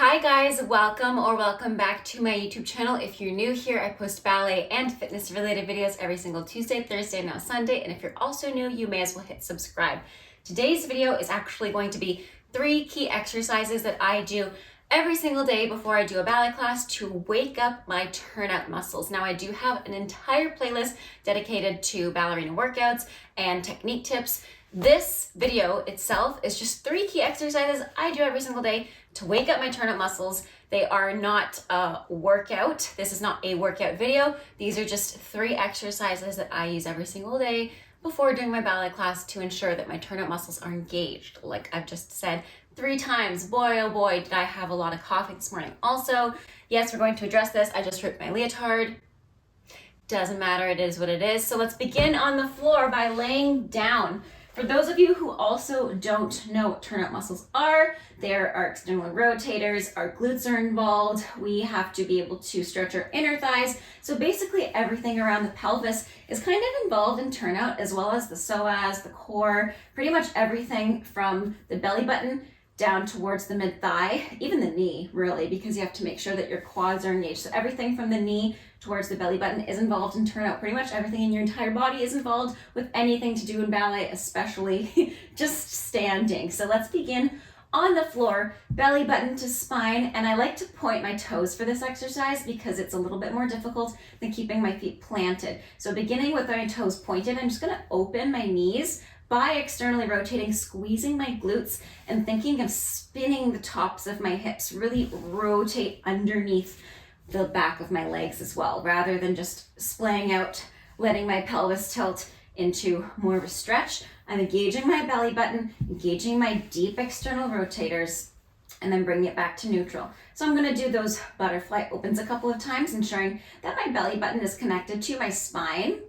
Hi guys, welcome back to my YouTube channel. If you're new here, I post ballet and fitness related videos every single Tuesday, Thursday, now Sunday. And if you're also new, you may as well hit subscribe. Today's video is actually going to be 3 key exercises that I do every single day before I do a ballet class to wake up my turnout muscles. Now I do have an entire playlist dedicated to ballerina workouts and technique tips. This video itself is just 3 key exercises I do every single day to wake up my turnout muscles. They are not a workout. This is not a workout video. These are just 3 exercises that I use every single day before doing my ballet class to ensure that my turnout muscles are engaged. Like I've just said 3 times, boy, oh boy, did I have a lot of coffee this morning. Also, yes, we're going to address this. I just ripped my leotard. Doesn't matter, it is what it is. So let's begin on the floor by laying down. For those of you who also don't know what turnout muscles are, there are external rotators, our glutes are involved, we have to be able to stretch our inner thighs. So basically everything around the pelvis is kind of involved in turnout, as well as the psoas, the core, pretty much everything from the belly button down towards the mid-thigh, even the knee really, because you have to make sure that your quads are engaged. So everything from the knee towards the belly button is involved in turnout. Pretty much everything in your entire body is involved with anything to do in ballet, especially just standing. So let's begin on the floor, belly button to spine. And I like to point my toes for this exercise because it's a little bit more difficult than keeping my feet planted. So beginning with my toes pointed, I'm just gonna open my knees by externally rotating, squeezing my glutes, and thinking of spinning the tops of my hips, really rotate underneath the back of my legs as well, rather than just splaying out, letting my pelvis tilt into more of a stretch. I'm engaging my belly button, engaging my deep external rotators, and then bringing it back to neutral. So I'm gonna do those butterfly opens a couple of times, ensuring that my belly button is connected to my spine,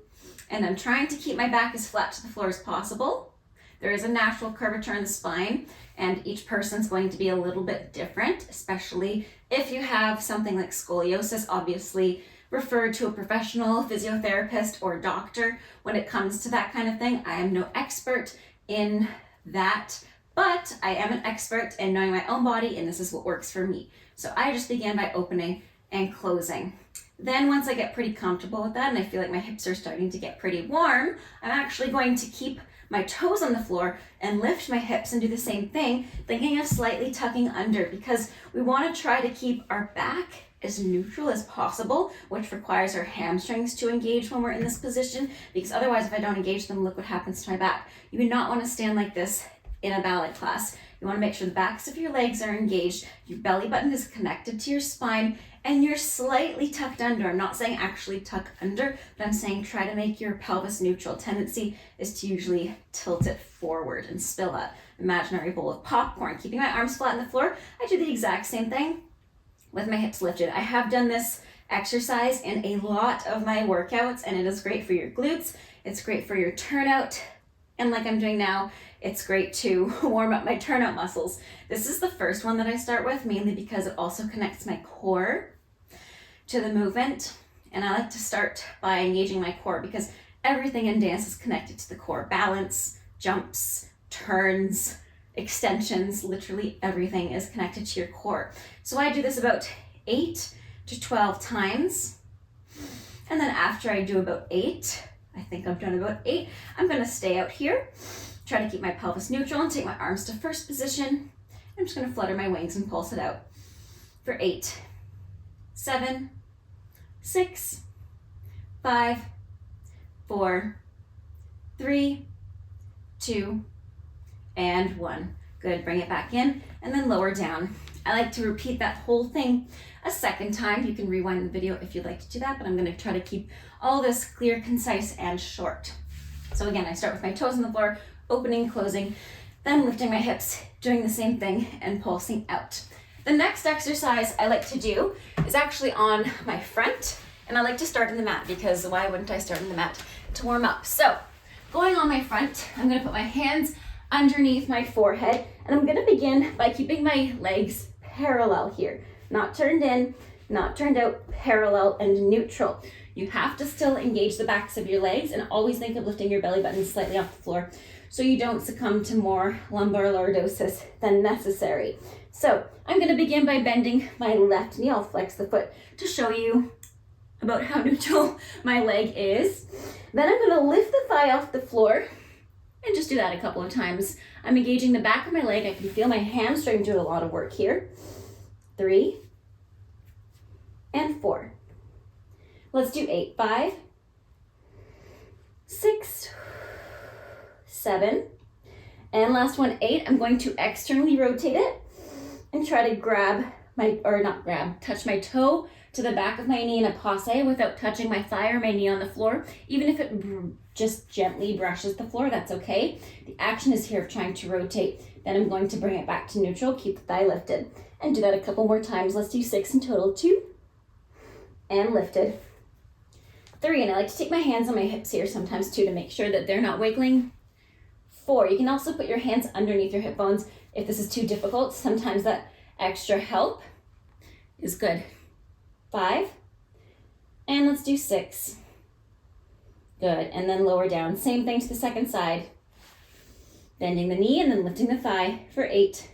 and I'm trying to keep my back as flat to the floor as possible. There is a natural curvature in the spine, and each person's going to be a little bit different, especially if you have something like scoliosis. Obviously refer to a professional physiotherapist or doctor when it comes to that kind of thing. I am no expert in that, but I am an expert in knowing my own body, and this is what works for me. So I just began by opening and closing. Then once I get pretty comfortable with that and I feel like my hips are starting to get pretty warm, I'm actually going to keep my toes on the floor and lift my hips and do the same thing, thinking of slightly tucking under, because we want to try to keep our back as neutral as possible, which requires our hamstrings to engage when we're in this position, because otherwise if I don't engage them, look what happens to my back. You do not want to stand like this in a ballet class. You want to make sure the backs of your legs are engaged, your belly button is connected to your spine, and you're slightly tucked under. I'm not saying actually tuck under, but I'm saying try to make your pelvis neutral. Tendency is to usually tilt it forward and spill an imaginary bowl of popcorn. Keeping my arms flat on the floor, I do the exact same thing with my hips lifted. I have done this exercise in a lot of my workouts, and it is great for your glutes, it's great for your turnout, and like I'm doing now, it's great to warm up my turnout muscles. This is the first one that I start with, mainly because it also connects my core to the movement. And I like to start by engaging my core because everything in dance is connected to the core. Balance, jumps, turns, extensions, literally everything is connected to your core. So I do this about 8 to 12 times. And then after I do about 8, I think I've done about 8, I'm gonna stay out here, try to keep my pelvis neutral and take my arms to first position. I'm just gonna flutter my wings and pulse it out for 8, 7, 6, 5, 4, 3, 2, and 1. Good, bring it back in and then lower down. I like to repeat that whole thing a second time. You can rewind the video if you'd like to do that, but I'm gonna try to keep all this clear, concise, and short. So again, I start with my toes on the floor, opening, closing, then lifting my hips, doing the same thing, and pulsing out. The next exercise I like to do is actually on my front, and I like to start in the mat because why wouldn't I start in the mat to warm up? So going on my front, I'm gonna put my hands underneath my forehead, and I'm gonna begin by keeping my legs parallel here, not turned in, not turned out, parallel and neutral. You have to still engage the backs of your legs and always think of lifting your belly button slightly off the floor so you don't succumb to more lumbar lordosis than necessary. So I'm going to begin by bending my left knee. I'll flex the foot to show you about how neutral my leg is. Then I'm going to lift the thigh off the floor and just do that a couple of times. I'm engaging the back of my leg. I can feel my hamstring doing a lot of work here. 3 and 4. Let's do 8. 5, 6, 7, and last one, 8. I'm going to externally rotate it and try to touch my toe to the back of my knee in a passe without touching my thigh or my knee on the floor. Even if it just gently brushes the floor, that's okay. The action is here of trying to rotate. Then I'm going to bring it back to neutral, keep the thigh lifted, and do that a couple more times. Let's do 6 in total. 2, and lifted. 3, and I like to take my hands on my hips here sometimes too to make sure that they're not wiggling. 4, you can also put your hands underneath your hip bones if this is too difficult. Sometimes that extra help is good. 5, and let's do 6. Good, and then lower down. Same thing to the second side. Bending the knee and then lifting the thigh for 8,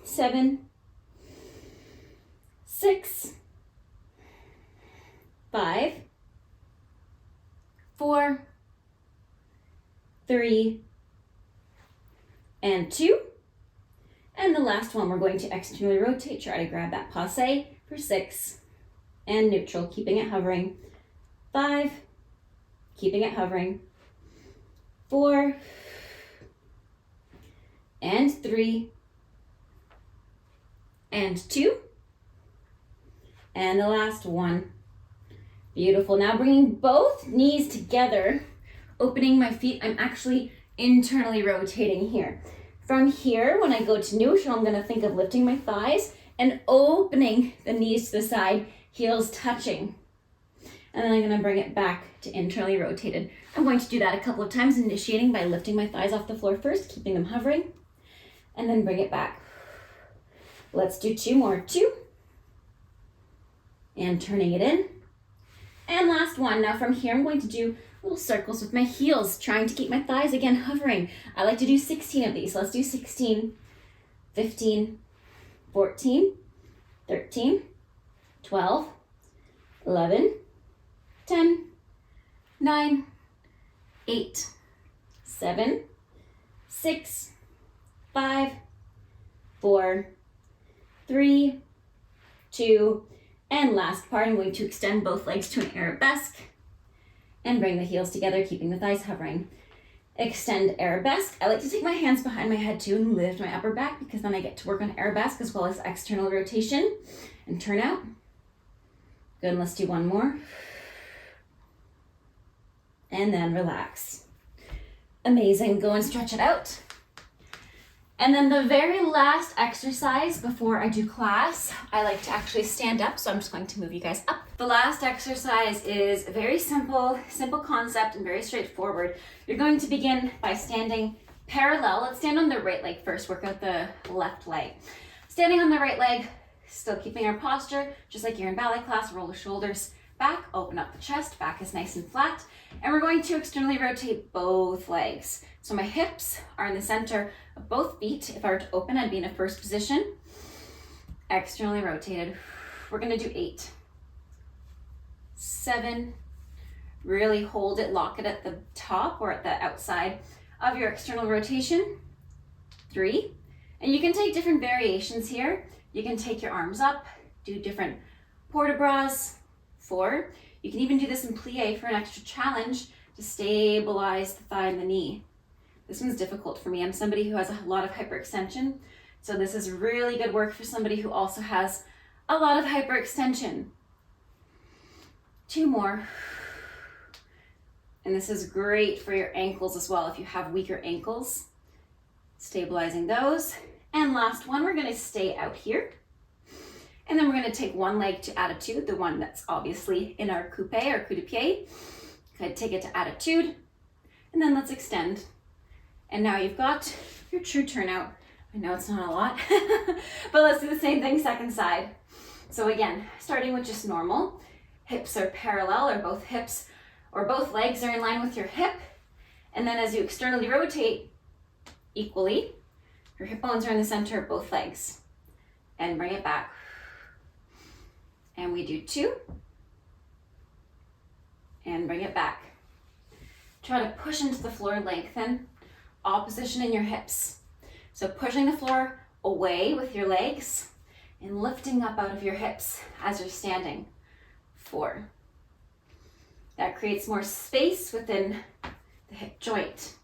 7, 6, 5, 4, 3, and 2. And the last one, we're going to externally rotate, try to grab that passe for 6, and neutral, keeping it hovering. 5, keeping it hovering. 4, and 3, and 2, and the last one. Beautiful. Now bringing both knees together, opening my feet. I'm actually internally rotating here. From here, when I go to neutral, I'm going to think of lifting my thighs and opening the knees to the side, heels touching. And then I'm going to bring it back to internally rotated. I'm going to do that a couple of times, initiating by lifting my thighs off the floor first, keeping them hovering, and then bring it back. Let's do 2 more. 2, and turning it in. And last one. Now from here, I'm going to do little circles with my heels, trying to keep my thighs again hovering. I like to do 16 of these. Let's do 16, 15, 14, 13, 12, 11, 10, 9, 8, 7, 6, 5, 4, 3, 2, and last part, I'm going to extend both legs to an arabesque and bring the heels together, keeping the thighs hovering. Extend arabesque. I like to take my hands behind my head too and lift my upper back, because then I get to work on arabesque as well as external rotation and turnout. Good, and let's do one more. And then relax. Amazing, go and stretch it out. And then the very last exercise before I do class, I like to actually stand up, so I'm just going to move you guys up. The last exercise is very simple concept and very straightforward. You're going to begin by standing parallel. Let's stand on the right leg first, work out the left leg. Standing on the right leg, still keeping our posture, just like you're in ballet class, roll the shoulders back, open up the chest, back is nice and flat. And we're going to externally rotate both legs. So my hips are in the center of both feet. If I were to open, I'd be in a first position. Externally rotated. We're gonna do 8, 7, really hold it, lock it at the top or at the outside of your external rotation. 3, and you can take different variations here. You can take your arms up, do different port de bras. 4, you can even do this in plie for an extra challenge to stabilize the thigh and the knee. This one's difficult for me. I'm somebody who has a lot of hyperextension, so this is really good work for somebody who also has a lot of hyperextension. 2 more. And this is great for your ankles as well if you have weaker ankles. Stabilizing those. And last one, we're going to stay out here. And then we're going to take one leg to attitude, the one that's obviously in our coupe or coup de pied. Good, take it to attitude. And then let's extend. And now you've got your true turnout. I know it's not a lot, but let's do the same thing second side. So again, starting with just normal. Hips are parallel, or both hips or both legs are in line with your hip. And then as you externally rotate equally, Your hip bones are in the center of both legs. And bring it back. And we do 2. And bring it back. Try to push into the floor, lengthen. Opposition in your hips. So pushing the floor away with your legs and lifting up out of your hips as you're standing. 4. That creates more space within the hip joint.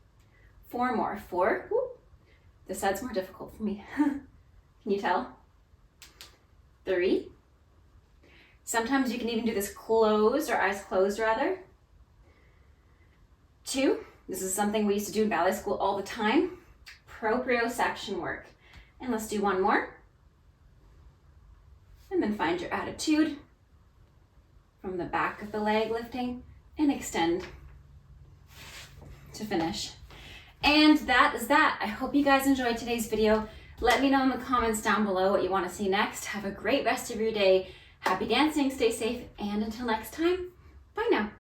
4 more. 4. Whoop. This side's more difficult for me. Can you tell? 3. Sometimes you can even do this closed, or eyes closed rather. 2. This is something we used to do in ballet school all the time. Proprioception work. And let's do 1 more. And then find your attitude from the back of the leg lifting and extend to finish. And that is that. I hope you guys enjoyed today's video. Let me know in the comments down below what you want to see next. Have a great rest of your day. Happy dancing, stay safe, and until next time, bye now.